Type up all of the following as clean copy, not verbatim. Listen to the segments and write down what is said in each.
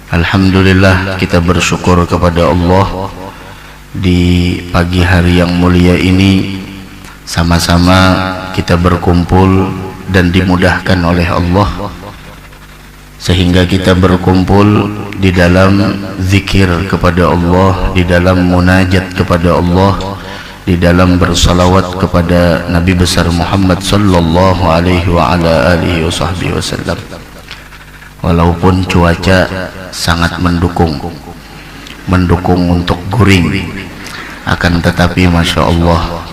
Alhamdulillah, kita bersyukur kepada Allah di pagi hari yang mulia ini. Sama-sama kita berkumpul dan dimudahkan oleh Allah sehingga kita berkumpul di dalam zikir kepada Allah, di dalam munajat kepada Allah, di dalam bersalawat kepada Nabi besar Muhammad sallallahu alaihi wa ala alihi wasallam. Walaupun cuaca sangat mendukung untuk guring, akan tetapi Masya Allah,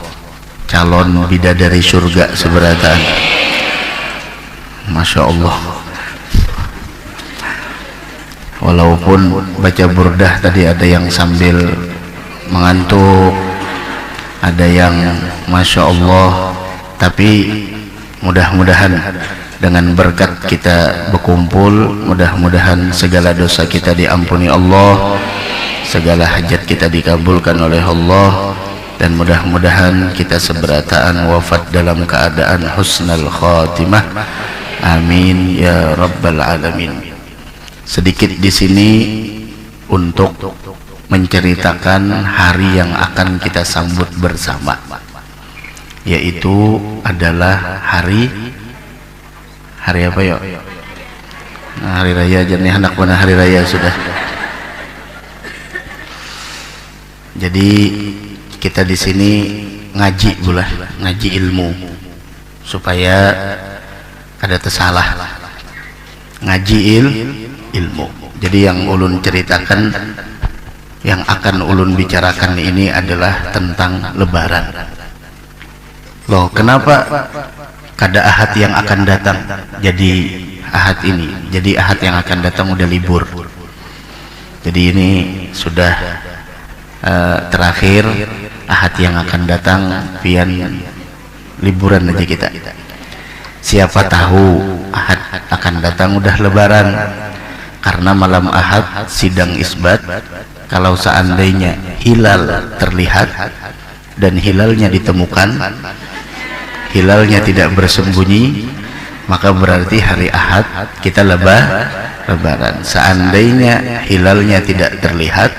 calon bidadari surga seberatan. Masya Allah. Walaupun baca burdah tadi ada yang sambil mengantuk, ada yang Masya Allah, tapi mudah-mudahan dengan berkat kita berkumpul, mudah-mudahan segala dosa kita diampuni Allah, segala hajat kita dikabulkan oleh Allah, dan mudah-mudahan kita seberataan wafat dalam keadaan husnul khatimah. Amin ya rabbal alamin. Sedikit di sini untuk menceritakan hari yang akan kita sambut bersama, yaitu adalah hari apa ya? Hari raya aja nih, anak mana hari raya sudah. Jadi kita di sini ngaji pula, ngaji ilmu supaya ada tersalah. Ngaji ilmu. Jadi yang ulun ceritakan, yang akan ulun bicarakan ini adalah tentang lebaran. Loh, kenapa kada ahad yang akan datang jadi ahad ini, jadi ahad yang akan datang udah libur? Jadi ini sudah terakhir, ahad yang akan datang pian liburan aja kita. Siapa tahu ahad akan datang udah lebaran, karena malam ahad sidang isbat. Kalau seandainya hilal terlihat dan hilalnya ditemukan, hilalnya tidak bersembunyi, maka berarti hari ahad kita lebaran. Seandainya hilalnya tidak terlihat,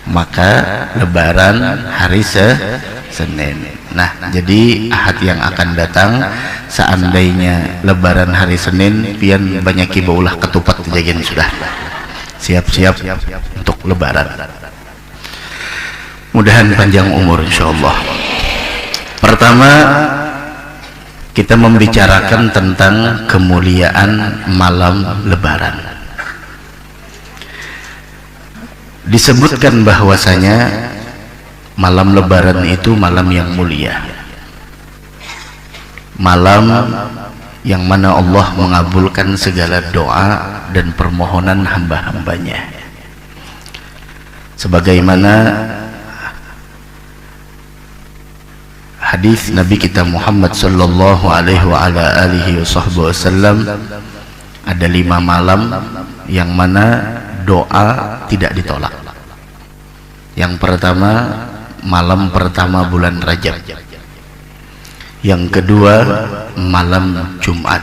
maka lebaran hari Senin. Nah, jadi ahad yang akan datang, seandainya lebaran hari Senin, pian banyak kibaulah ketupat dijagain sudah. Siap-siap untuk lebaran. Mudahan panjang umur insyaallah. Pertama, kita membicarakan tentang kemuliaan malam lebaran. Disebutkan bahwasanya malam lebaran itu malam yang mulia, malam yang mana Allah mengabulkan segala doa dan permohonan hamba-hambanya, sebagaimana hadis Nabi kita Muhammad sallallahu alaihi wa ala alihi wasallam. Ada 5 malam yang mana doa tidak ditolak. Yang pertama, malam pertama bulan Rajab. Yang kedua, malam Jumat.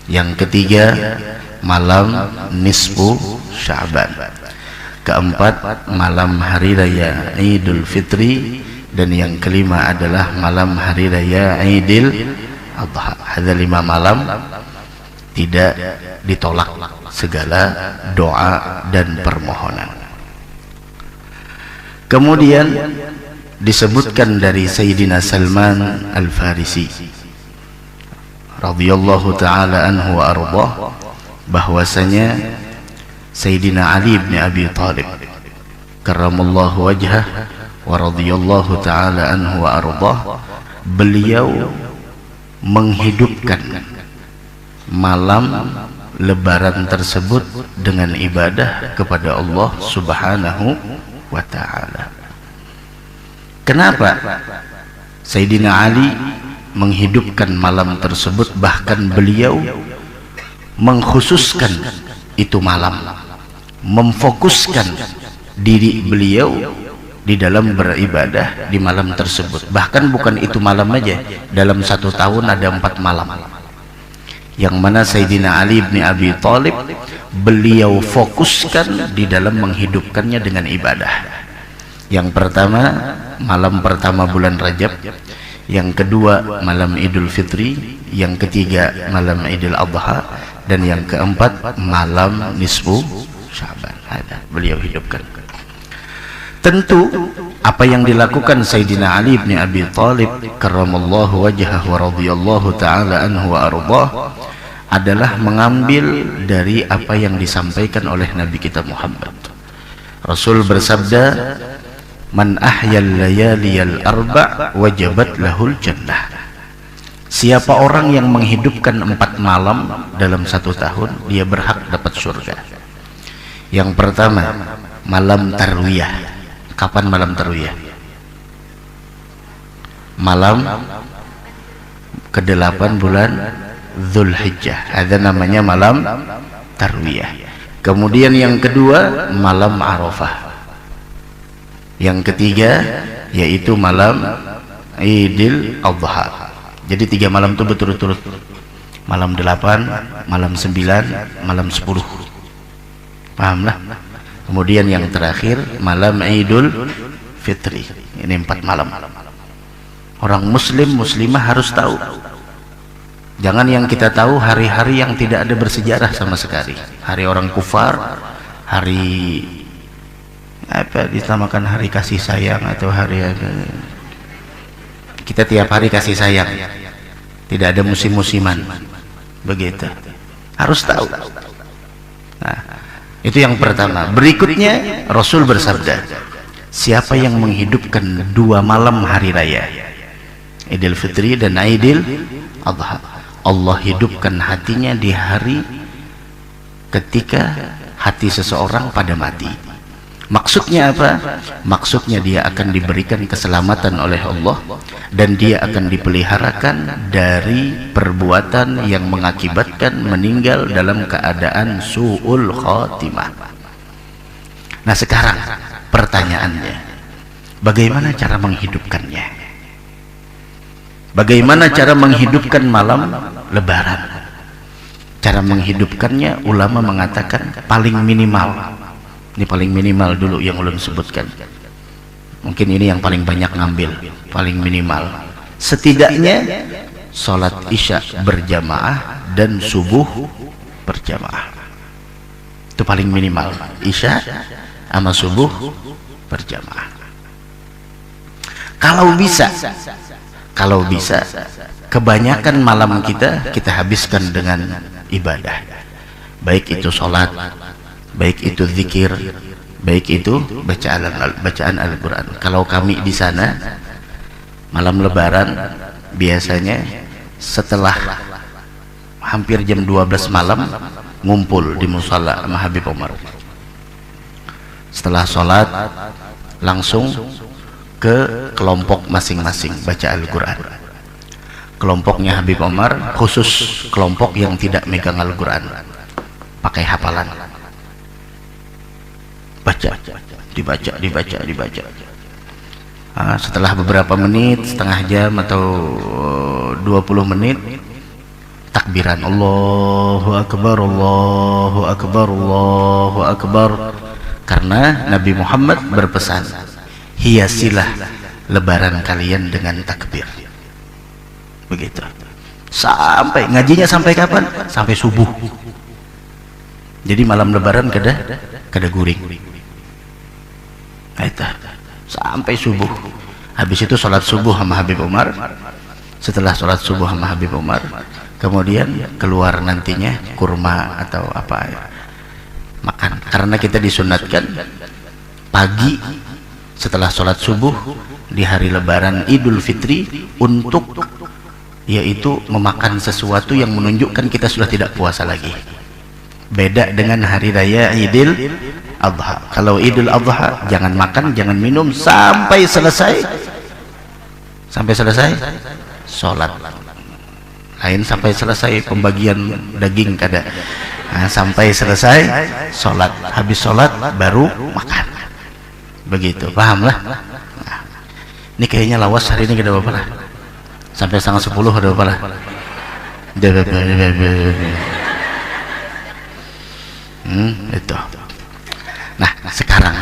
Yang ketiga, malam nisfu Sya'ban. Keempat, malam hari raya Idul Fitri. Dan yang kelima adalah malam hari raya Idul Adha. Ada 5 malam tidak ditolak segala doa dan permohonan. Kemudian disebutkan dari Sayyidina Salman Al-Farisi radhiyallahu ta'ala anhu wa ardah, bahwasanya Sayyidina Ali bin Abi Thalib karramallahu wajhah wa radhiyallahu ta'ala anhu wa ardah, beliau menghidupkan malam lebaran tersebut dengan ibadah kepada Allah subhanahu wa ta'ala. Kenapa Sayyidina Ali menghidupkan malam tersebut? Bahkan beliau mengkhususkan itu malam, memfokuskan diri beliau di dalam beribadah di malam tersebut. Bahkan bukan itu malam aja, dalam 1 tahun ada 4 malam, yang mana Sayyidina Ali bin Abi Thalib beliau fokuskan di dalam menghidupkannya dengan ibadah. Yang pertama, malam pertama bulan Rajab. Yang kedua, malam Idul Fitri. Yang ketiga, malam Idul Adha. Dan yang keempat, malam nisfu Sya'ban. Ada beliau hidupkan. Tentu apa yang dilakukan Sayyidina Ali bin Abi Thalib karramallahu wajhahu wa radhiyallahu ta'ala anhu wa ardhah adalah mengambil dari apa yang disampaikan oleh Nabi kita Muhammad. Rasul bersabda, man ahyal layaliyal arba' wajabat lahul jannah. Siapa orang yang menghidupkan 4 malam dalam 1 tahun, dia berhak dapat surga. Yang pertama, malam tarwiyah. Kapan malam tarwiyah? Malam ke-8 bulan Dzulhijjah. Ada namanya malam tarwiyah. Kemudian yang kedua, malam Arafah. Yang ketiga yaitu malam Idul Adha. Jadi 3 malam itu berturut-turut. Malam 8, malam 9, malam 10. Pahamlah? Kemudian yang terakhir malam Idul Fitri. Ini 4 malam. Orang muslim muslimah harus tahu. Jangan yang kita tahu hari-hari yang tidak ada bersejarah sama sekali. Hari orang kufar, hari apa ditamakan hari kasih sayang atau hari apa. Kita tiap hari kasih sayang, tidak ada musim-musiman, begitu. Harus tahu. Nah, itu yang pertama. Berikutnya Rasul bersabda, siapa yang menghidupkan 2 malam hari raya Idul Fitri dan Idul Adha, Allah hidupkan hatinya di hari ketika hati seseorang pada mati. Maksudnya apa? Maksudnya dia akan diberikan keselamatan oleh Allah dan dia akan dipeliharakan dari perbuatan yang mengakibatkan meninggal dalam keadaan su'ul khatimah. Nah sekarang pertanyaannya, bagaimana cara menghidupkannya? Bagaimana cara menghidupkan malam Lebaran? Cara menghidupkannya ulama mengatakan paling minimal. Ini paling minimal dulu yang ulun sebutkan. Mungkin ini yang paling banyak ngambil. Paling minimal, setidaknya sholat isya berjamaah dan subuh berjamaah. Itu paling minimal. Isya sama subuh berjamaah. Kalau bisa kebanyakan malam kita habiskan dengan ibadah. Baik itu sholat, baik itu zikir, baik itu bacaan Al-Quran. Kalau kami di sana malam Lebaran biasanya setelah hampir jam 12 malam ngumpul di musala sama Habib Omar. Setelah sholat langsung ke kelompok masing-masing baca Al-Quran. Kelompoknya Habib Omar khusus kelompok yang tidak megang Al-Quran, pakai hafalan. Baca, dibaca. Setelah beberapa menit, setengah jam atau 20 menit, takbiran Allahu Akbar, Allahu Akbar, Allahu Akbar. Karena Nabi Muhammad berpesan, hiasilah Lebaran kalian dengan takbir. Begitu. Sampai ngajinya sampai kapan? Sampai subuh. Jadi malam Lebaran kada guring. Sampai subuh. Habis itu sholat subuh sama Habib Umar. Setelah sholat subuh sama Habib Umar, kemudian keluar nantinya kurma atau apa ya, makan. Karena kita disunatkan pagi setelah sholat subuh di hari Lebaran Idul Fitri untuk yaitu memakan sesuatu yang menunjukkan kita sudah tidak puasa lagi. Beda dengan hari raya Idul Adha. Kalau Idul Adha jangan makan, jangan minum sampai selesai sholat. Lain sampai selesai pembagian daging kada. Sampai selesai sholat. Habis sholat baru makan. Begitu, pahamlah. Ini kayaknya lawas hari ini kada apa-apa lah. Sampai 9:30 ada apa lah. Itu. Nah, sekarang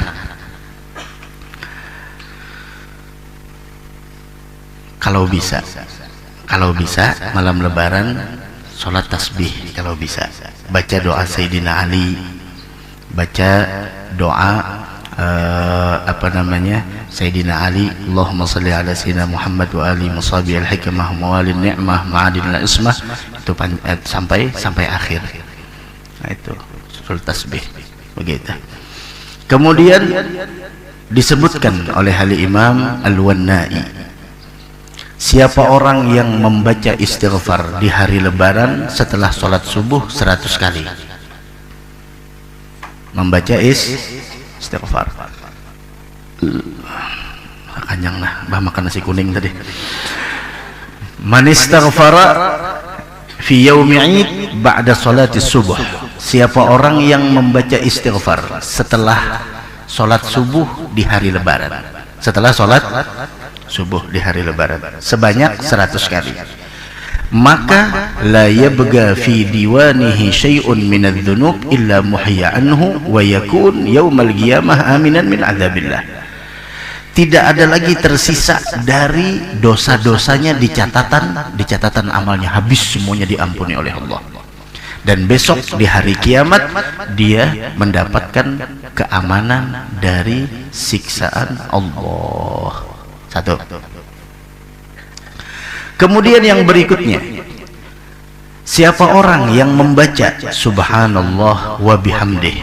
kalau bisa malam lebaran sholat tasbih, kalau bisa baca doa Sayyidina Ali, baca doa Sayyidina Ali, Allahumma salli ala Sayyidina Muhammad wa ali musabi al-hikmah mawalin ni'mah ma'adin al-ismah, itu sampai akhir. Nah, itu sholat tasbih begitu. Kemudian disebutkan oleh Al-Imam Al-Wannai, siapa orang yang membaca istighfar di hari lebaran setelah sholat subuh 100 kali, membaca istighfar, kanyang lah, bah makan nasi kuning tadi. Man istaghfara fi yaumi 'id ba'da salati subuh, siapa orang yang membaca istighfar setelah sholat subuh di hari lebaran, setelah sholat subuh di hari lebaran sebanyak 100 kali, maka la yabga fi diwanihi syai'un minadz-dzunub illa muhya anhu wa yakun yaumal qiyamah aminan min adzabillah. Tidak ada lagi tersisa dari dosa-dosanya di catatan amalnya, habis semuanya diampuni oleh Allah. Dan besok di hari kiamat dia mendapatkan keamanan dari siksaan Allah. Satu. Kemudian yang berikutnya, siapa orang yang membaca subhanallah wa bihamdih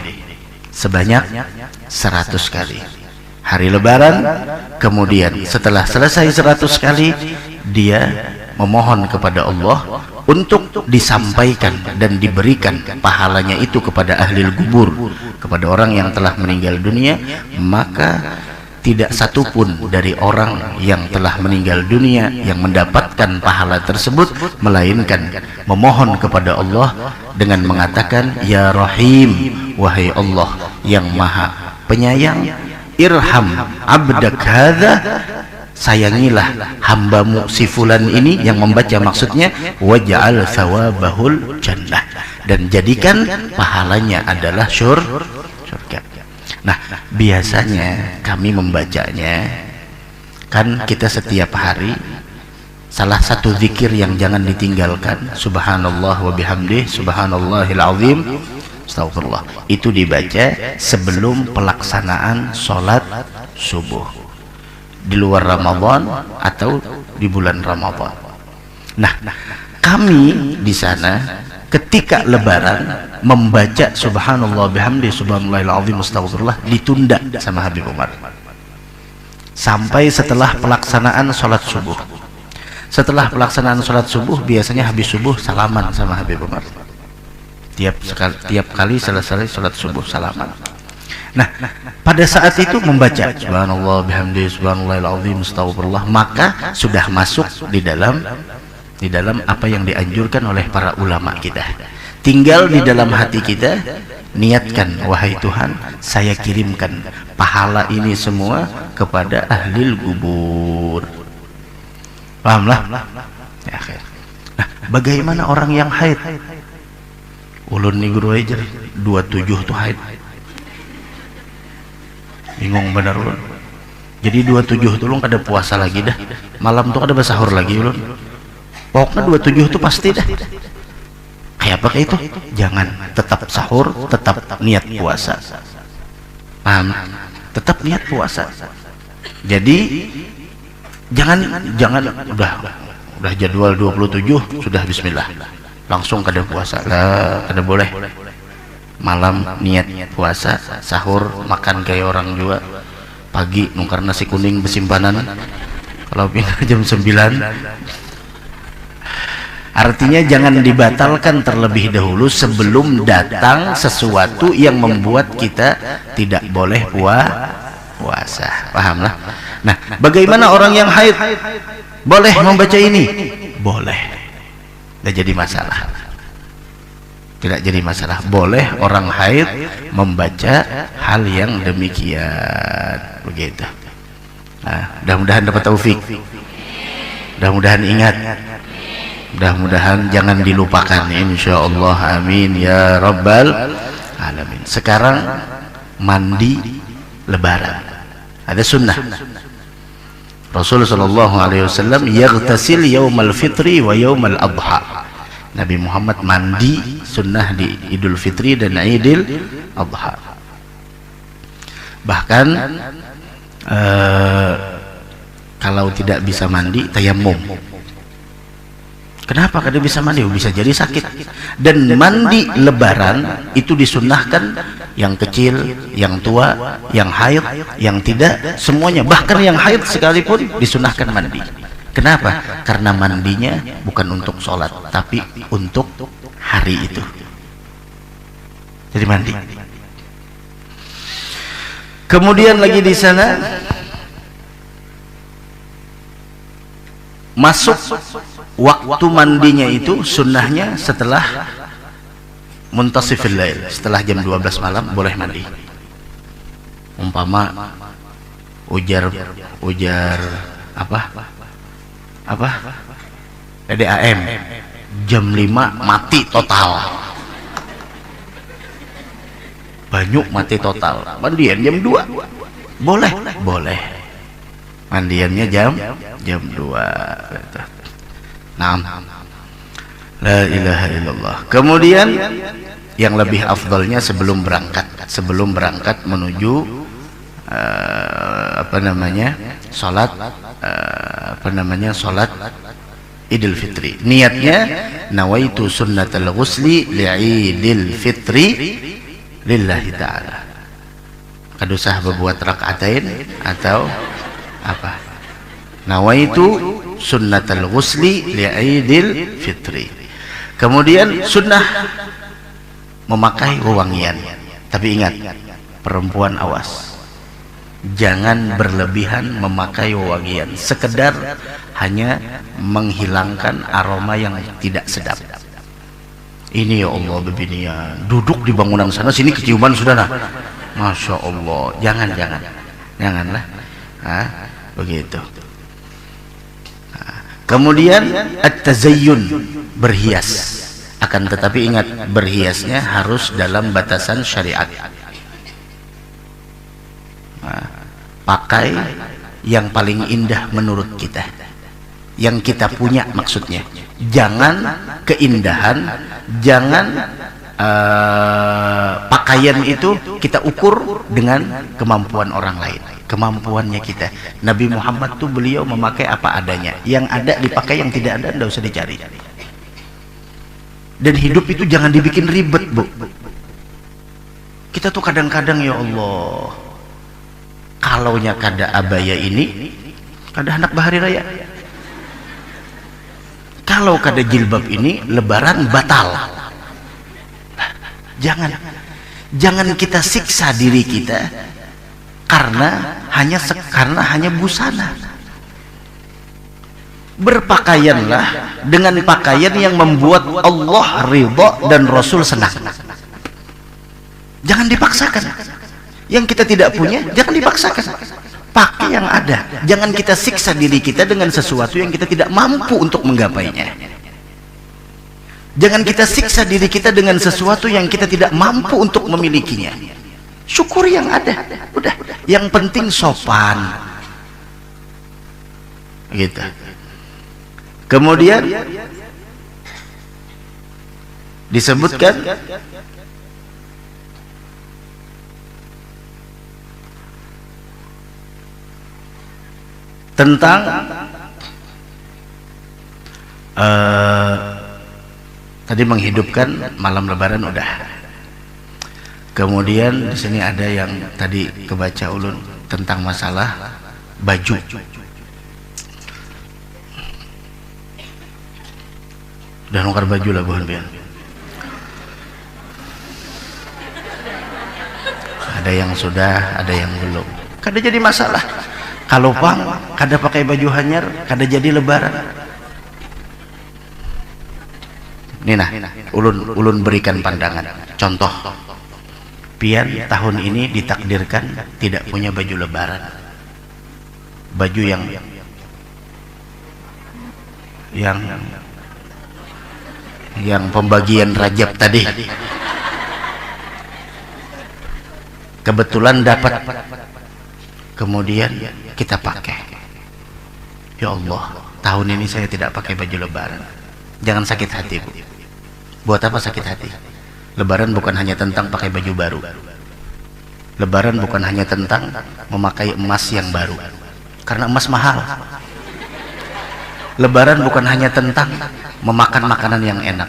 sebanyak 100 kali hari lebaran, kemudian setelah selesai 100 kali dia memohon kepada Allah untuk disampaikan dan diberikan pahalanya itu kepada ahli kubur, kepada orang yang telah meninggal dunia, maka tidak satupun dari orang yang telah meninggal dunia yang mendapatkan pahala tersebut melainkan memohon kepada Allah dengan mengatakan, ya Rahim, wahai Allah yang maha penyayang, irham abdak hadza, sayangilah hambamu si fulan ini, yang membaca maksudnya, waj'al thawabahul jannah, dan jadikan pahalanya adalah surga. Nah, biasanya kami membacanya, kan kita setiap hari salah satu zikir yang jangan ditinggalkan, subhanallah wa bihamdih subhanallahil azim astagfirullah, itu dibaca sebelum pelaksanaan sholat subuh di luar Ramadan atau di bulan Ramadan. Nah, kami di sana ketika lebaran membaca subhanallah bihamdi subhanallahil azim astagfirullah ditunda sama Habib Umar sampai setelah pelaksanaan sholat subuh. Setelah pelaksanaan sholat subuh biasanya habis subuh salaman sama Habib Umar, tiap kali selesai sholat subuh salaman. Nah, pada saat itu membaca subhanallah bihamdi subhanallahil azim astagfirullah, maka sudah masuk di dalam apa yang dianjurkan oleh para ulama kita. Tinggal di dalam hati kita niatkan, wahai Tuhan, saya kirimkan pahala ini semua kepada ahli kubur. Pahamlah? Ya, nah, bagaimana orang yang haid? Ulun nih guru aja 27 tuh haid. Bingung bener ulun. Jadi 27 tuh ulun kada puasa lagi dah. Malam tuh kada bersahur lagi ulun. Pokoknya 27 itu pasti dah. Kayak apa kayak itu? Jangan, tetap sahur, tetap niat puasa. Paham? Tetap niat puasa. Jadi jangan udah jadwal 27 sudah bismillah. Langsung kada puasa. Lah, kada boleh. Malam niat puasa, sahur makan kayak orang juga. Pagi nukar nasi kuning besimpanan. Kalau pindah jam 9. Artinya jangan dibatalkan terlebih dahulu sebelum datang sesuatu yang membuat kita tidak boleh puasa. Pahamlah? Nah, bagaimana orang yang haid? Boleh membaca ini? Boleh. Tidak jadi masalah. Tidak jadi masalah. Boleh orang haid membaca hal yang demikian. Begitu. Nah, mudah-mudahan dapat taufik. Mudah-mudahan ingat. Mudah-mudahan jangan dilupakan, insyaallah, amin ya rabbal alamin. Sekarang mandi lebaran ada sunnah. Rasulullah sallallahu alaihi wasallam yaghtasil yaumal fitri wa yaumal adha. Nabi Muhammad mandi sunnah di Idul Fitri dan Idul Adha. Bahkan kalau tidak bisa mandi tayamum. Kenapa kada bisa mandi? Bisa jadi sakit. Dan mandi lebaran itu disunnahkan yang kecil, yang tua, yang haid, yang tidak, semuanya. Bahkan yang haid sekalipun disunnahkan mandi. Kenapa? Karena mandinya bukan untuk sholat, tapi untuk hari itu. Jadi mandi. Kemudian lagi di sana masuk waktu mandinya itu sunnahnya setelah muntasifil lail, setelah jam 12 malam boleh mandi. Umpama ujar apa PDAM jam 5 mati total, banyak mati total, mandian jam 2 boleh mandiannya jam 2. Naam. La ilaha illallah. Kemudian yang lebih afdalnya sebelum berangkat menuju salat Idul Fitri. Niatnya nawaitu sunnatal ghusli li'idil fitri lillahi ta'ala. Kadusah berbuat rakaatain atau apa? Nawaitu sunnatal ghusli li'idil fitri. Kemudian sunnah memakai wewangian. Tapi ingat, perempuan awas, jangan berlebihan memakai wewangian, sekedar hanya menghilangkan aroma yang tidak sedap. Ini ya Allah bebinian duduk di bangunan sana sini keciuman sudah nah. Masya Allah, janganlah begitu. Kemudian at-tazayyun, berhias. Akan tetapi ingat, berhiasnya harus dalam batasan syariat. Pakai yang paling indah menurut kita, yang kita punya maksudnya. Jangan keindahan, jangan pakaian itu kita ukur dengan kemampuan orang lain, kemampuannya kita. Nabi Muhammad tuh beliau memakai apa adanya, yang ada dipakai, yang tidak ada tidak usah dicari. Dan hidup itu jangan dibikin ribet, Bu. Kita tuh kadang-kadang ya Allah, kalaunya kada abaya ini kada hendak bahari raya, kalau kada jilbab ini lebaran batal. Jangan kita siksa diri kita karena hanya busana. Berpakaianlah dengan pakaian yang membuat Allah ridha dan Rasul senang. Jangan dipaksakan. Yang kita tidak punya jangan dipaksakan. Pakai yang ada. Jangan kita siksa diri kita dengan sesuatu yang kita tidak mampu untuk menggapainya. Jangan kita siksa diri kita dengan sesuatu yang kita tidak mampu untuk memilikinya. Syukuri yang ada. Udah. Yang penting sopan. Gitu. Kemudian disebutkan tentang tadi menghidupkan malam lebaran udah. Kemudian di sini ada yang tadi kebaca ulun tentang masalah baju. Udah nukar baju lah bukan pian. Ada yang sudah, ada yang belum. Kada jadi masalah. Kalau pang kada pakai baju hanyar, kada jadi lebaran. Nina, ulun berikan pandangan. Contoh, pian tahun ini ditakdirkan tidak punya baju lebaran. Baju yang pembagian Rajab tadi. kebetulan dapat, kemudian kita pakai. Ya Allah, tahun ini saya tidak pakai baju lebaran. Jangan sakit hati, Bu. Buat apa sakit hati? Lebaran bukan hanya tentang pakai baju baru. Lebaran bukan hanya tentang memakai emas yang baru, karena emas mahal. Lebaran bukan hanya tentang memakan makanan yang enak,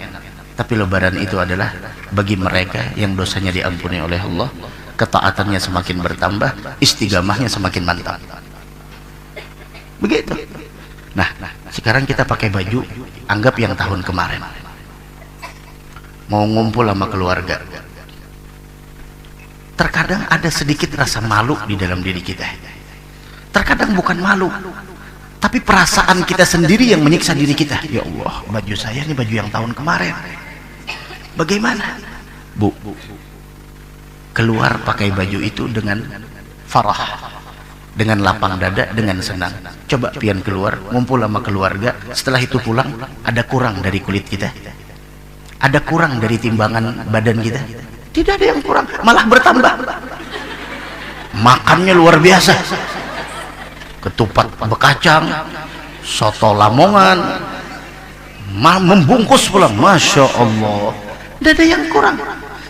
tapi lebaran itu adalah bagi mereka yang dosanya diampuni oleh Allah, ketaatannya semakin bertambah, istiqamahnya semakin mantap. Begitu. Nah, sekarang kita pakai baju anggap yang tahun kemarin, mau ngumpul sama keluarga. Terkadang ada sedikit rasa malu di dalam diri kita. Terkadang bukan malu, tapi perasaan kita sendiri yang menyiksa diri kita. Ya Allah, baju saya ini baju yang tahun kemarin. Bagaimana? Bu, keluar pakai baju itu dengan farah, dengan lapang dada, dengan senang. Coba pian keluar, ngumpul sama keluarga, setelah itu pulang, ada kurang dari kulit kita? Ada kurang dari timbangan badan kita? Tidak ada yang kurang, malah bertambah. Makannya luar biasa, ketupat bekacang, soto Lamongan, membungkus pulang. Masya Allah, tidak ada yang kurang.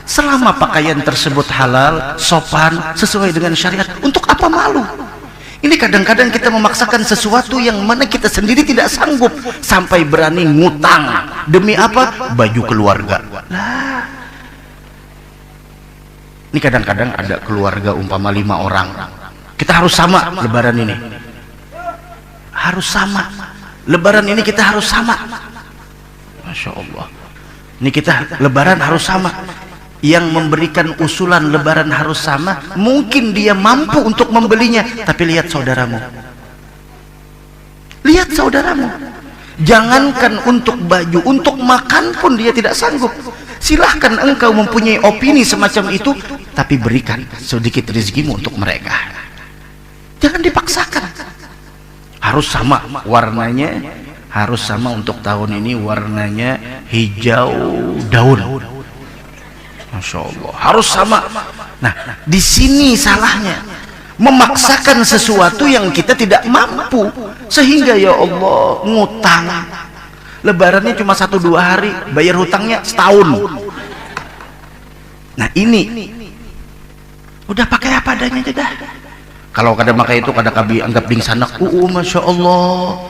Selama pakaian tersebut halal, sopan, sesuai dengan syariat, untuk apa malu? Ini kadang-kadang kita memaksakan sesuatu yang mana kita sendiri tidak sanggup, sampai berani ngutang. Demi apa? Baju keluarga. Lah, ini kadang-kadang ada keluarga umpama 5 orang, kita harus sama lebaran ini, harus sama lebaran ini, kita harus sama. Masya Allah, ini kita lebaran harus sama. Yang memberikan usulan lebaran harus sama, mungkin dia mampu untuk membelinya, tapi lihat saudaramu, lihat saudaramu, jangankan untuk baju, untuk makan pun dia tidak sanggup. Silahkan engkau mempunyai opini semacam itu, tapi berikan sedikit rezekimu untuk mereka. Jangan dipaksakan. Harus sama warnanya, harus sama. Untuk tahun ini warnanya hijau daun. Masya Allah, harus sama. Nah, di sini salahnya, memaksakan sesuatu yang kita tidak mampu, sehingga ya Allah ngutang. Lebarannya cuma 1-2 hari, bayar hutangnya setahun. Nah ini udah pakai apa adanya aja dah. Kalau kadang pakai itu kadang kabi anggap ding sanak. Masya Allah,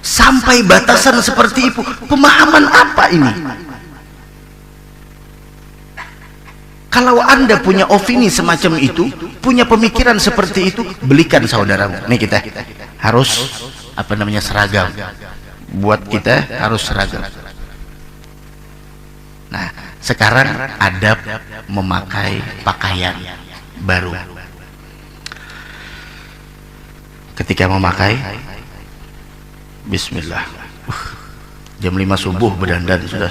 sampai batasan seperti itu. Pemahaman apa ini? Kalau Anda punya opini semacam itu, punya pemikiran seperti itu, belikan saudaramu. Nih kita harus seragam. Buat kita harus seragam. Nah, sekarang adab memakai pakaian baru. Ketika memakai, bismillah. Jam 5 subuh berdandan sudah.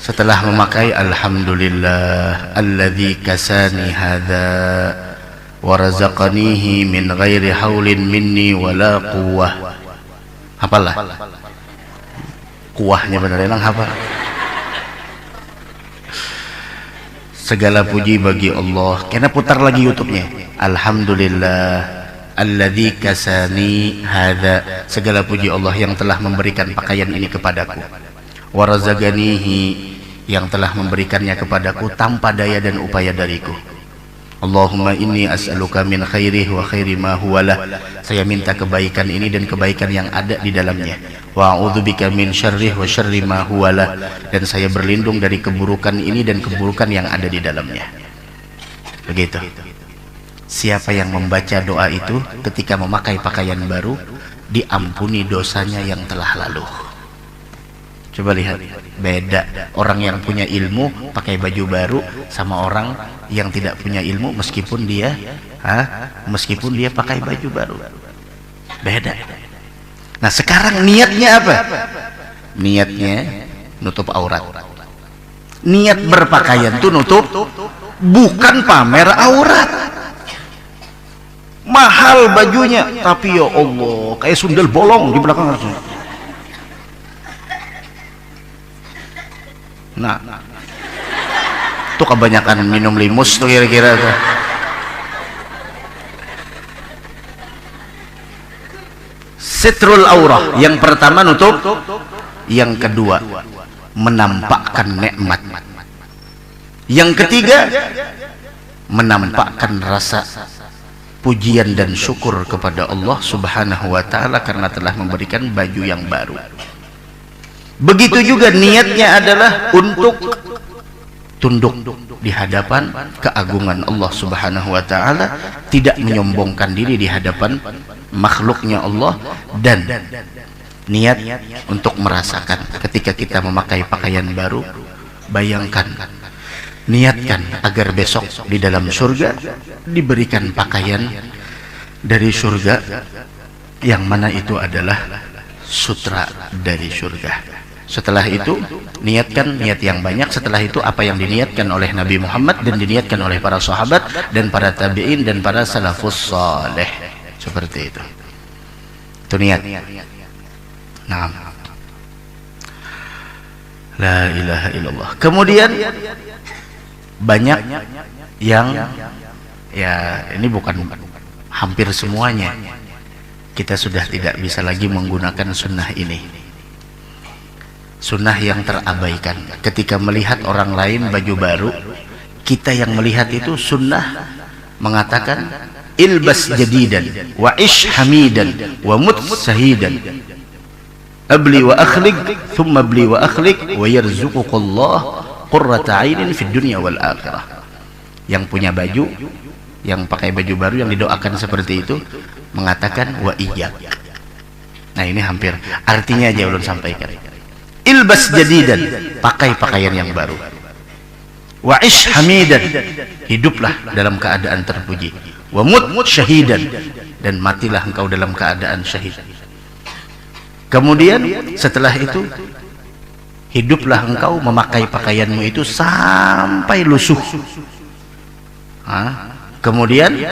Setelah memakai, alhamdulillah alladzi kasani hadza wa razaqanihi min ghairi haulin minni wala quwwah. Hafalah. Kuahnya benar enak hafal. Segala puji bagi Allah. Karena putar lagi YouTube-nya. Alhamdulillah alladzi kasani hadza. Segala puji Allah yang telah memberikan pakaian ini kepadaku. Wa razaqanihi, yang telah memberikannya kepadaku tanpa daya dan upaya dariku. Allahumma inni as'aluka min khairih wa khairi ma huwalah. Saya minta kebaikan ini dan kebaikan yang ada di dalamnya. Wa a'udzubika min syarrih wa syarri ma huwalah. Dan saya berlindung dari keburukan ini dan keburukan yang ada di dalamnya. Begitu. Siapa yang membaca doa itu ketika memakai pakaian baru, diampuni dosanya yang telah lalu. Coba lihat, beda orang yang punya ilmu pakai baju baru sama orang yang tidak punya ilmu, meskipun dia pakai baju baru, beda. Nah sekarang niatnya apa? Niatnya nutup aurat. Niat berpakaian tuh nutup, bukan pamer aurat. Mahal bajunya, tapi ya Allah kayak sundel bolong di belakang. Nah, Tuh kebanyakan minum limus tuh kira-kira tuh. Sitrul aurah, yang pertama nutup, yang kedua menampakkan nikmat, yang ketiga menampakkan rasa pujian dan syukur kepada Allah Subhanahu wa ta'ala karena telah memberikan baju yang baru. Begitu juga niatnya adalah untuk tunduk di hadapan keagungan Allah Subhanahu wa ta'ala, tidak menyombongkan diri di hadapan makhluknya Allah, dan niat untuk merasakan ketika kita memakai pakaian baru. Bayangkan, niatkan agar besok di dalam surga diberikan pakaian dari surga, yang mana itu adalah sutra dari surga. Setelah itu niatkan niat yang banyak. Setelah itu apa yang diniatkan oleh Nabi Muhammad dan diniatkan oleh para sahabat dan para tabi'in dan para salafus saleh, seperti itu. Itu niat. Nah, la ilaha illallah. Kemudian banyak yang, ya ini bukan hampir semuanya, kita sudah tidak bisa lagi menggunakan sunnah ini. Sunnah yang terabaikan. Ketika melihat orang lain baju baru, kita yang melihat itu sunnah mengatakan ilbas jadidan wa ish hamidan wa mut sahidan abli wa akhliq thumma abli wa akhliq wa yarzuqukallah qurrata ainin fid dunya wal akhirah. Yang punya baju, yang pakai baju baru, yang didoakan seperti itu, mengatakan wa iyyak. Nah, ini hampir artinya aja ulun sampaikan. Ilbas jadidan, pakai pakaian yang baru. Wa ish hamidan, hiduplah dalam keadaan terpuji. Wa mut syahidan, dan matilah engkau dalam keadaan syahid. Kemudian setelah itu, hiduplah engkau memakai pakaianmu itu sampai lusuh. Kemudian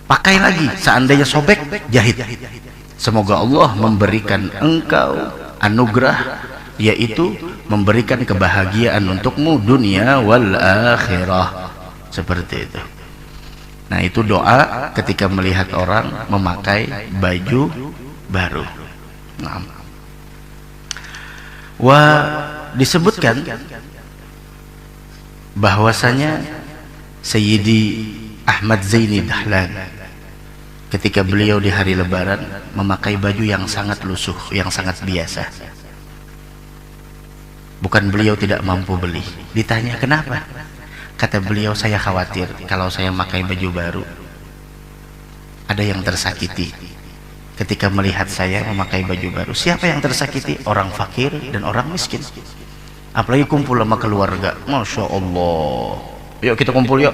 pakai lagi, seandainya sobek, jahit. Semoga Allah memberikan engkau anugerah, yaitu memberikan kebahagiaan untukmu dunia wal akhirah, seperti itu. Nah, itu doa ketika melihat orang memakai baju baru. Nah, disebutkan bahwasanya Sayyidi Ahmad Zaini Dahlan ketika beliau di hari lebaran memakai baju yang sangat lusuh, yang sangat biasa. Bukan beliau tidak mampu beli. Ditanya kenapa? Kata beliau, saya khawatir kalau saya memakai baju baru ada yang tersakiti ketika melihat saya memakai baju baru. Siapa yang tersakiti? Orang fakir dan orang miskin. Apalagi kumpul sama keluarga. Masya Allah. Yuk kita kumpul yuk.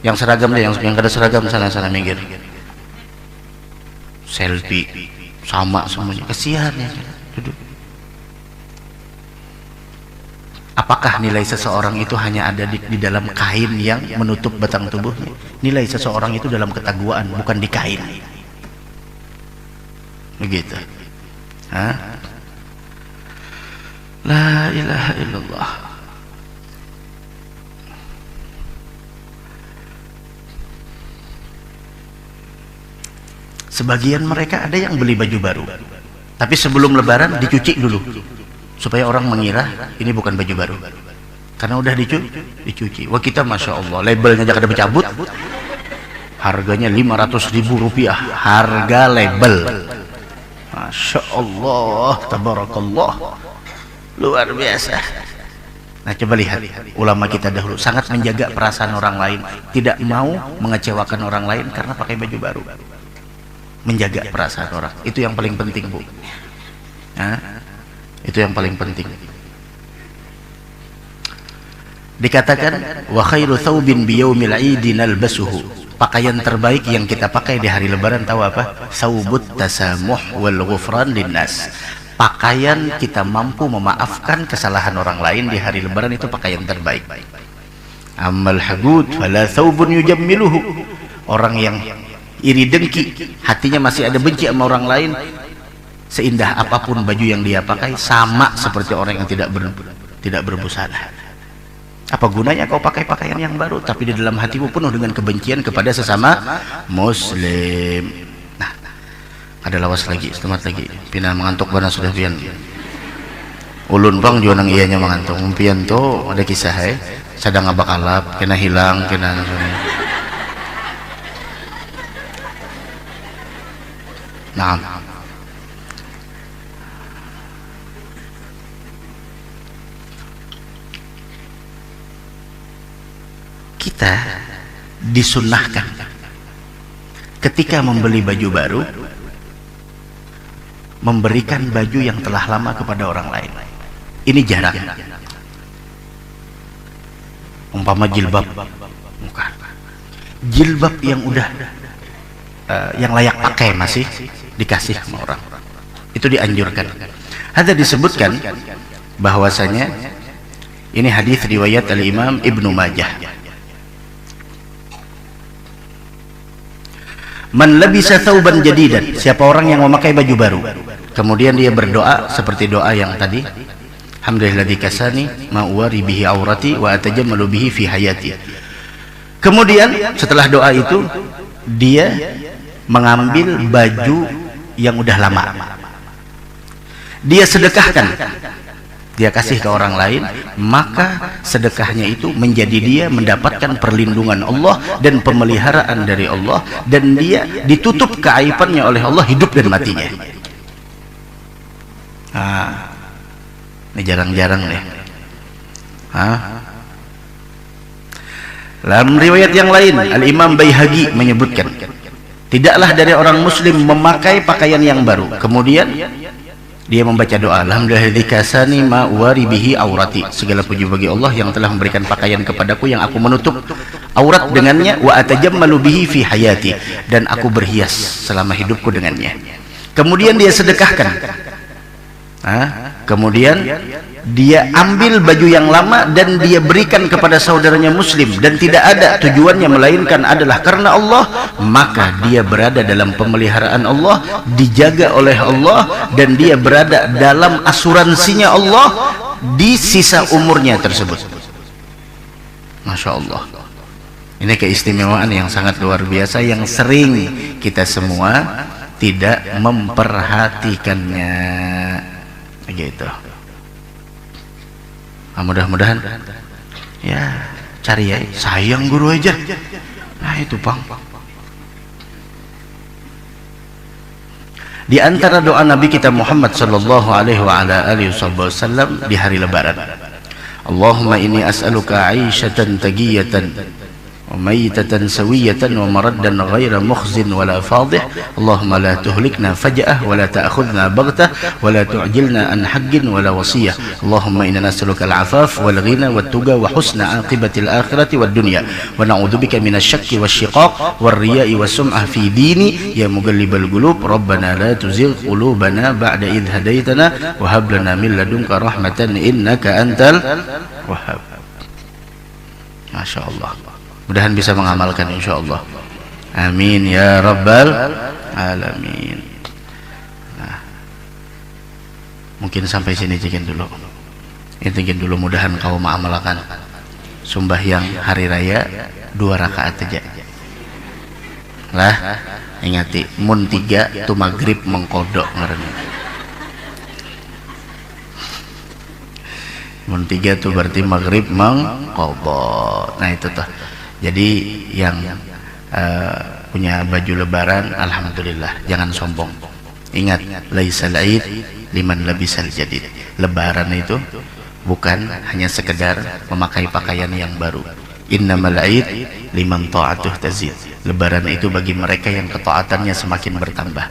Yang seragam deh, yang kada seragam sana minggir. Selfie sama semuanya, kesian ya, duduk. Apakah nilai seseorang itu hanya ada di dalam kain yang menutup batang tubuhnya? Nilai seseorang itu dalam ketakwaan, bukan di kain. Begitu. La ilaha illallah. Sebagian mereka ada yang beli baju baru, tapi sebelum lebaran dicuci dulu supaya orang mengira ini bukan baju baru, karena udah dicuci. Wah, kita Masya Allah, labelnya aja kada dicabut, harganya 500.000 rupiah, harga label. Masya Allah, tabarakallah, luar biasa. Nah, coba lihat, ulama kita dahulu sangat menjaga perasaan orang lain, tidak mau mengecewakan orang lain karena pakai baju baru. Menjaga perasaan orang, itu yang paling penting, Bu. Itu yang paling penting. Dikatakan wa khairu thawbin biyaumil idin albasuhu, pakaian terbaik yang kita pakai di hari lebaran tahu apa? Thawbut tasamuh wal ghufran linnas. Pakaian kita mampu memaafkan kesalahan orang lain di hari lebaran, itu pakaian terbaik. Amal hagud fala thawbun yujammiluhu, orang yang iri dengki, hatinya masih ada benci sama orang lain, seindah apapun baju yang dia pakai, sama seperti orang yang tidak berbusana. Apa gunanya kau pakai pakaian yang baru tapi di dalam hatimu penuh dengan kebencian kepada sesama muslim. Nah, ada lawas lagi, setemat lagi. Pina mengantuk bana sudah pian. Ulun bang juga nang ianya mengantuk. Pian to ada kisah sadang abakalap, kena hilang, kena nah. Kita disunnahkan ketika membeli baju baru memberikan baju yang telah lama kepada orang lain. Ini jarang. Umpama jilbab, bukan jilbab yang udah yang layak pakai masih dikasih sama orang, itu dianjurkan. Ada disebutkan bahwasanya ini hadis riwayat al-Imam Ibnu Majah. Man labisa thawban jadidan, siapa orang yang memakai baju baru kemudian dia berdoa seperti doa yang tadi, alhamdulilladzi kasani ma uwari bihi aurati wa atajammalu bihi fi hayati. Kemudian setelah doa itu dia mengambil baju yang udah lama, dia sedekahkan, dia kasih ke orang lain, maka sedekahnya itu menjadi dia mendapatkan perlindungan Allah dan pemeliharaan dari Allah, dan dia ditutup keaibannya oleh Allah hidup dan matinya. Ini jarang-jarang nih. Dalam riwayat yang lain, Al-Imam Baihaqi menyebutkan, tidaklah dari orang muslim memakai pakaian yang baru kemudian dia membaca doa, alhamdulilladzi kasani ma wari bihi aurati, segala puji bagi Allah yang telah memberikan pakaian kepadaku yang aku menutup aurat dengannya, wa atajammalu bihi fi hayati, dan aku berhias selama hidupku dengannya. Kemudian dia sedekahkan, kemudian dia ambil baju yang lama dan dia berikan kepada saudaranya muslim, dan tidak ada tujuannya melainkan adalah karena Allah, maka dia berada dalam pemeliharaan Allah, dijaga oleh Allah, dan dia berada dalam asuransinya Allah di sisa umurnya tersebut. Masya Allah, ini keistimewaan yang sangat luar biasa yang sering kita semua tidak memperhatikannya gitu. Mudah-mudahan ya cari ya, sayang guru aja. Nah itu Bang. Di antara doa Nabi kita Muhammad sallallahu alaihi wa ala alihi wasallam di hari lebaran, Allahumma inni as'aluka 'aishatan tagiyatan وميتة سوية ومردا غير مخز ولا فاضح اللهم لا تهلكنا فجأة ولا تأخذنا بغتة ولا تعجلنا عن حق ولا وصية اللهم إنا نسألك العفاف والغنى والتقى وحسن عاقبة الآخرة والدنيا ونعوذ بك من الشك والشقاق والرياء والسمعة في ديني يا مقلب القلوب ربنا لا تزغ قلوبنا بعد إذ هديتنا وهب لنا من لدنك رحمة إنك أنت الوهاب. Masya Allah, mudahan bisa mengamalkan insyaallah. Amin ya rabbal alamin. Nah, mungkin sampai sini cikin dulu. Intikin dulu, mudahan kau mengamalkan sembahyang hari raya 2 rakaat aja. Lah, ingati mun 3 tu maghrib mengkodok ngaranna. Mun 3 tu berarti maghrib mengkodok. Nah itu tuh. Jadi yang punya baju lebaran, alhamdulillah, jangan sombong. Ingat, laisal aid liman labisal jadid. Lebaran itu bukan hanya sekedar memakai pakaian yang baru. Innamal aid liman ta'atuh tazid. Lebaran itu bagi mereka yang ketaatannya semakin bertambah.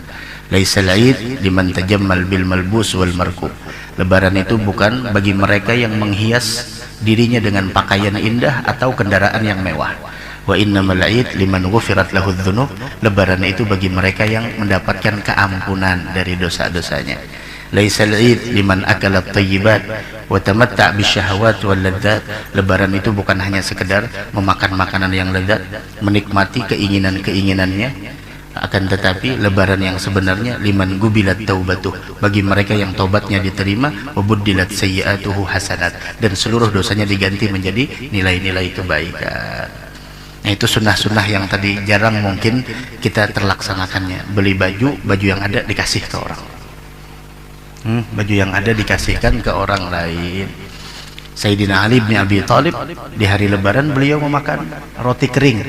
Laisal aid liman tajammal bil malbus wal markub. Lebaran itu bukan bagi mereka yang menghias dirinya dengan pakaian indah atau kendaraan yang mewah. Wa innamal aid liman ghufirat lahu dzunub. Lebaran itu bagi mereka yang mendapatkan keampunan dari dosa-dosanya. Laisal aid liman akala thayyibat wa tamatta' bisyahawat wal ladzat. Lebaran itu bukan hanya sekedar memakan makanan yang lezat, menikmati keinginan-keinginannya, Akan tetapi lebaran yang sebenarnya liman gubilat taubatuh, bagi mereka yang taubatnya diterima, wabuddilat sayyi'atuhu hasanat, dan seluruh dosanya diganti menjadi nilai-nilai kebaikan. Nah, itu sunnah-sunnah yang tadi jarang mungkin kita terlaksanakannya. Beli baju yang ada dikasih ke orang, baju yang ada dikasihkan ke orang lain. Sayyidina Ali bin Abi Thalib di hari lebaran beliau memakan roti kering.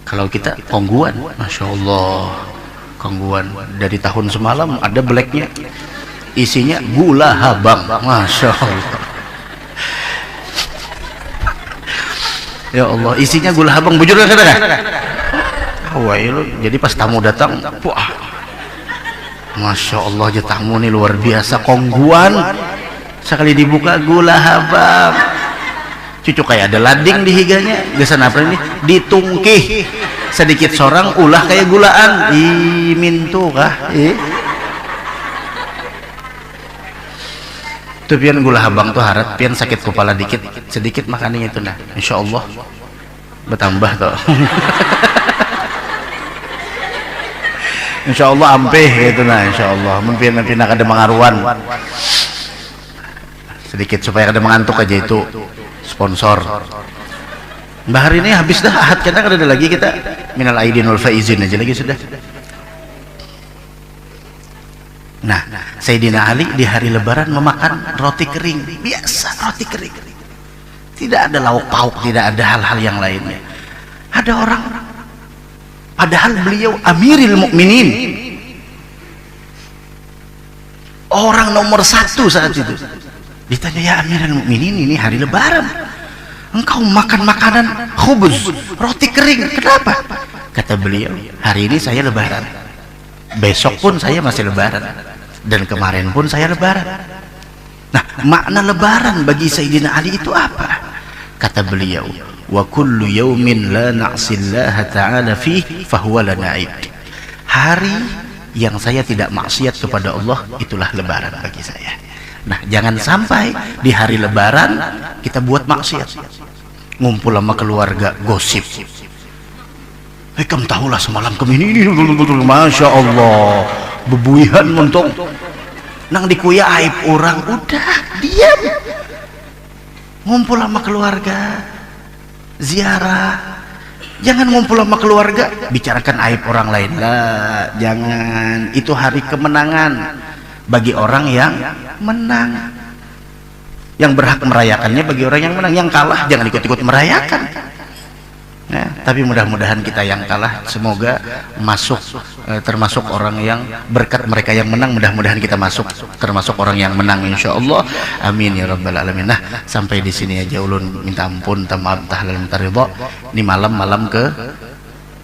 Kalau kita kongguan, Masya Allah, kongguan dari tahun semalam ada blacknya, isinya gula habang, Masya Allah. Ya Allah, isinya gula habang, bujur kan? Wah, jadi pas tamu datang, wah, Masya Allah, aja tamu nih luar biasa, kongguan, sekali dibuka gula habang. Cucu kayak ada lading di higanya, gesan apa ini? Ditungkih sedikit sorang, ulah kayak gulaan. Ih, mintu kah? Tuh pian gula habang tuh harat, pian sakit kepala dikit, sedikit makannya itu nah. Insya Allah bertambah tuh. Insya Allah ampeh gitu nah. Insya Allah mungkin ada mengaruan sedikit supaya ada mengantuk aja itu sponsor. Mbak hari ini habis dah ahad, karena ada lagi kita minal aidin wal faizin aja lagi sudah. Nah, Sayyidina Ali di hari lebaran memakan roti kering, biasa roti kering, tidak ada lauk pauk, tidak ada hal-hal yang lainnya. Ada orang, padahal beliau Amiril Mukminin, orang nomor 1 saat itu, ditanya, ya Amirul Mukminin, ini hari lebaran engkau makan makanan khubuz, roti kering, kenapa? Kata beliau, hari ini saya lebaran, besok pun saya masih lebaran, dan kemarin pun saya lebaran. Nah, makna lebaran bagi Sayyidina Ali itu apa? Kata beliau, wa kullu yaumin la na'sillaha ta'ala fihi fahuwa lana aid. Hari yang saya tidak maksiat kepada Allah, itulah lebaran bagi saya. Nah, jangan sampai di hari lebaran kita buat maksiat, ngumpul sama keluarga gosip, kamu tahulah semalam kemini ini, Masya Allah, bebuihan mentong nang dikuya aib orang, udah diam. Ngumpul sama keluarga ziarah, jangan ngumpul sama keluarga bicarakan aib orang lain lah, jangan. Itu hari kemenangan bagi orang yang menang, yang berhak merayakannya bagi orang yang menang. Yang kalah jangan ikut-ikut merayakan. Nah, tapi mudah-mudahan kita yang kalah semoga masuk termasuk orang yang berkat mereka yang menang. Mudah-mudahan kita masuk termasuk orang yang menang, insya Allah. Amin ya rabbal alamin. Nah, sampai di sini aja ulun minta ampun, maaf, tahlil minta ridho. Ini malam ke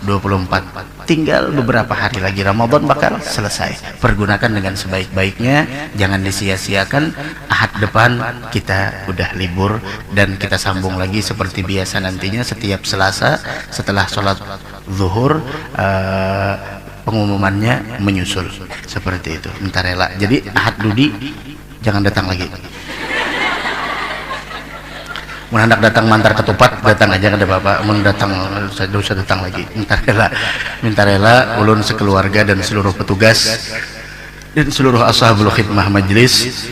24, tinggal beberapa hari lagi Ramadan bakal selesai. Pergunakan dengan sebaik-baiknya, jangan disia-siakan. Ahad depan kita udah libur dan kita sambung lagi seperti biasa nantinya setiap Selasa setelah sholat zuhur. Pengumumannya menyusul seperti itu, minta rela. Jadi Ahad Dudi jangan datang lagi. Mun hendak datang mantar ketupat, datang aja, ada bapak. Mun datang saya usah datang lagi, minta rela ulun sekeluarga dan seluruh petugas dan seluruh ashabul khidmah majlis.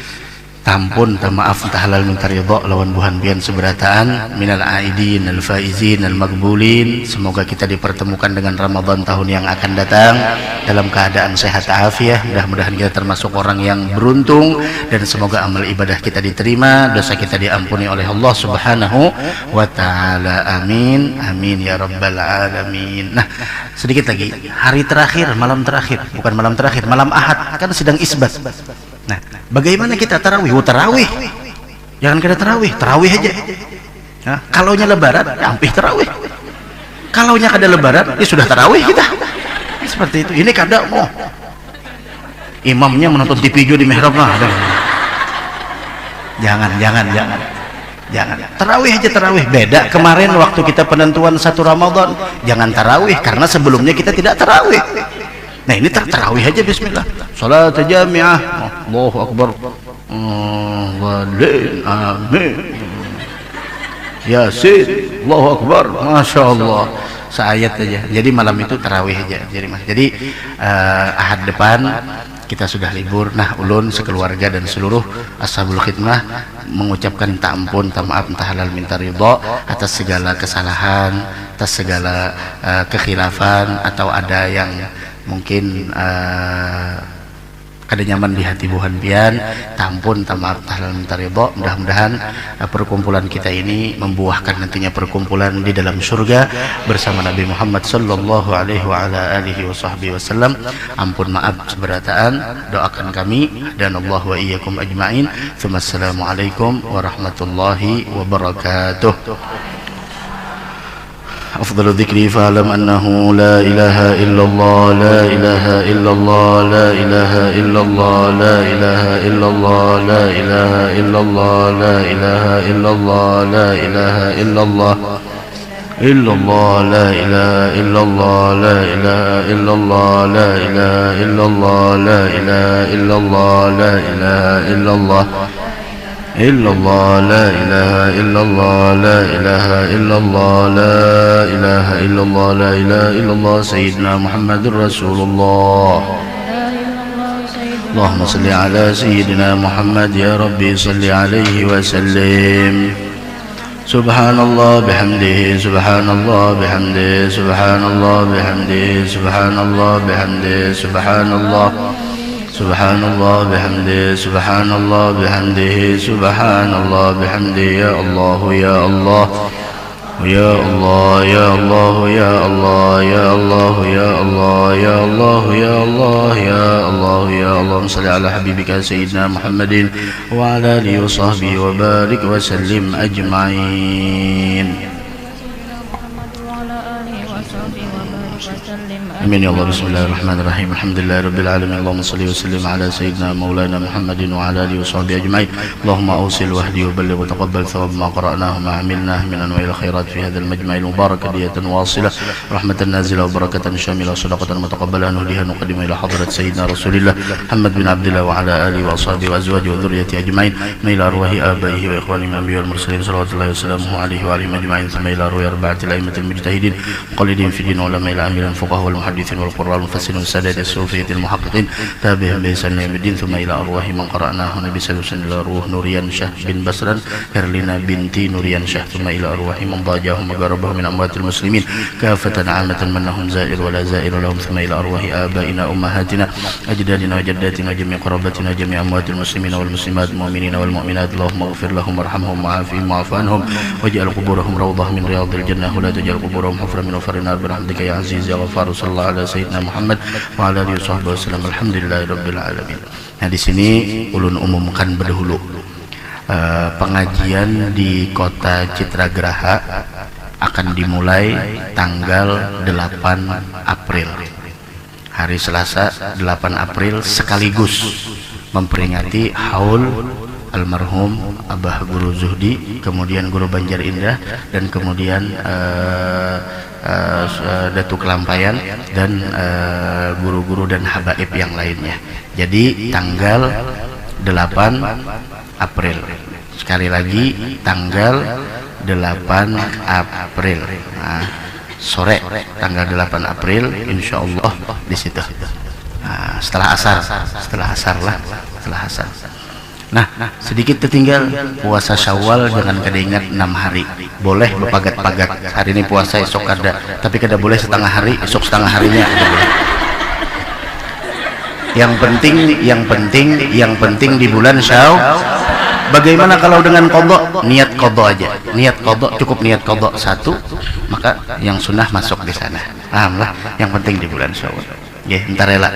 Tampun, maaf, tahlal minta ridho lawan buhan bian seberataan minal aidin al faizin al magbulin. Semoga kita dipertemukan dengan Ramadan tahun yang akan datang dalam keadaan sehat afiah. Mudah-mudahan kita termasuk orang yang beruntung dan semoga amal ibadah kita diterima, dosa kita diampuni oleh Allah Subhanahu wa taala. Amin amin ya rabbal alamin. Nah, sedikit lagi, hari terakhir, malam terakhir, bukan malam terakhir, malam Ahad kan sedang isbat. Nah, bagaimana kita tarawih? Tarawih, jangan kita tarawih aja. Nah, kalaunya lebaran, hampir tarawih. Kalaunya kada lebaran, ya sudah tarawih kita. Seperti itu. Ini kada mau imamnya menonton TV juga di mihrab lah. Jangan. Tarawih aja, tarawih. Beda kemarin waktu kita penentuan 1 Ramadan, jangan tarawih karena sebelumnya kita tidak tarawih. Nah, ini tarawih aja, bismillah. Salat jamiah, Allahu akbar, walin, amin, Yasin, Allahu akbar, Masya Allah. seayat aja. Jadi malam itu tarawih aja. Jadi Ahad depan kita sudah libur. Nah, ulun sekeluarga dan seluruh ashabul khidmah mengucapkan minta ampun, minta maaf, minta halal, minta ridho atas segala kesalahan, atas segala kekhilafan atau ada yang mungkin kada nyaman di hati buhan pian. Tampun, minta maaf, minta halal, minta ridho. Mudah-mudahan perkumpulan kita ini membuahkan nantinya perkumpulan di dalam surga bersama Nabi Muhammad sallallahu alaihi wa ala alihi wa sahbihi wasallam. Ampun maaf seberataan, doakan kami dan Allah wa iyyakum ajma'in. Assalamualaikum warahmatullahi wabarakatuh. أفضل الذكر فاعلم أنه لا إله إلا الله لا إله إلا الله لا إله إلا الله لا إله إلا الله لا إله إلا الله لا إله إلا الله لا إله إلا الله إلا الله لا إله إلا الله لا إله إلا الله لا إله إلا الله لا إله إلا الله لا إله إلا الله إلا الله لا إله إلا الله لا إله إلا الله لا إله إلا الله لا إله إلا الله سيدنا محمد رسول الله. اللهم صل على سيدنا محمد يا ربي صل عليه وسلم. سبحان الله بحمده سبحان الله بحمده سبحان الله بحمده سبحان الله بحمده سبحان الله سبحان الله بحمده سبحان الله بحمده سبحان الله بحمده يا الله يا الله يا الله يا الله يا الله يا الله يا الله يا الله يا الله يا الله يا الله صل على حبيبك سيدنا محمد وعلى آله وصحبه وبارك وسلم أجمعين. Amin ya Allah. Bismillahirrahmanirrahim. Alhamdulillahi rabbil alamin. Allahumma salli wa sallim ala sayyidina maulana Muhammadin wa ala alihi wa sahbihi ajma'in. Allahumma awsil wahdi wa balligh wa taqabbal thawab ma qara'nahu ma 'amilnahu min anwa'il khairat fi hadzal majma'il mubarak hadiyatan wasilah rahmatan nazilah wa barakatan syamilah sadaqatan mutaqabbalah nuhdiha nuqaddimu ila hadrat sayyidina Rasulillah Muhammad bin Abdullah wa ala alihi wa sahbihi wa azwajihi wa dhurriyyatihi ajma'in. Ma ila arwahi abaihi wa ikhwanihim anbiya'il mursalin sallallahu wa sallamu alaihi wa alihi ajma'in. Thumma ila arwahi arba'atil a'immatil mujtahidin muqallidin fi din ulama'il amilan fuqaha wal muhaddithin wal qurra wal mufassirin sadat as-sufiyyah al-muhaqqiqin tabi'in bi ihsan ila yaumid din. Thumma ila arwahi man qara'nahu nabi sallallahu alaihi wasallam ruh Nurian Syah bin Basran Herlina binti Nurian Syah. Thumma ila arwahi man dajahum magharabahu min amwatil muslimin kafatan 'amatan manahum za'ir wa la za'ir lahum. Thumma ila arwahi abaina ummahatina ajdadina wa jaddatina jami' qarabatina jami' amwatil muslimina wal muslimat mu'minina wal mu'minat. Allahumma ighfir lahum warhamhum wa'afihim wa'fu anhum waj'al quburahum rawdah min riyadil jannah wa la taj'al quburahum hufran min hufarin nar birahmatika ya aziz ya ghafar. Sallallahu ala sayyidina Muhammad wa ala alihi wasallam. Alhamdulillahi rabbil alamin. Nah, di sini ulun umumkan berdahulu pengajian di Kota Citragraha akan dimulai tanggal 8 April hari Selasa 8 April sekaligus memperingati haul almarhum Abah Guru Zuhdi, kemudian Guru Banjar Indah, dan kemudian Datuk Kelampayan dan guru-guru dan habaib yang lainnya. Jadi tanggal 8 April, sekali lagi tanggal 8 April, nah, sore tanggal 8 April insya Allah di situ. Nah, setelah asar lah. Nah, sedikit tertinggal puasa Syawal, jangan kada ingat 6 hari. Boleh berpagat-pagat. Hari ini puasa, esok kada. Tapi kada boleh setengah hari, esok setengah harinya. Yang penting di bulan Syawal. Bagaimana kalau dengan qadha? Niat qadha aja. Niat qadha, cukup niat qadha satu, maka yang sunnah masuk di sana. Pahamlah? Yang penting di bulan Syawal. Nggih, entar rela.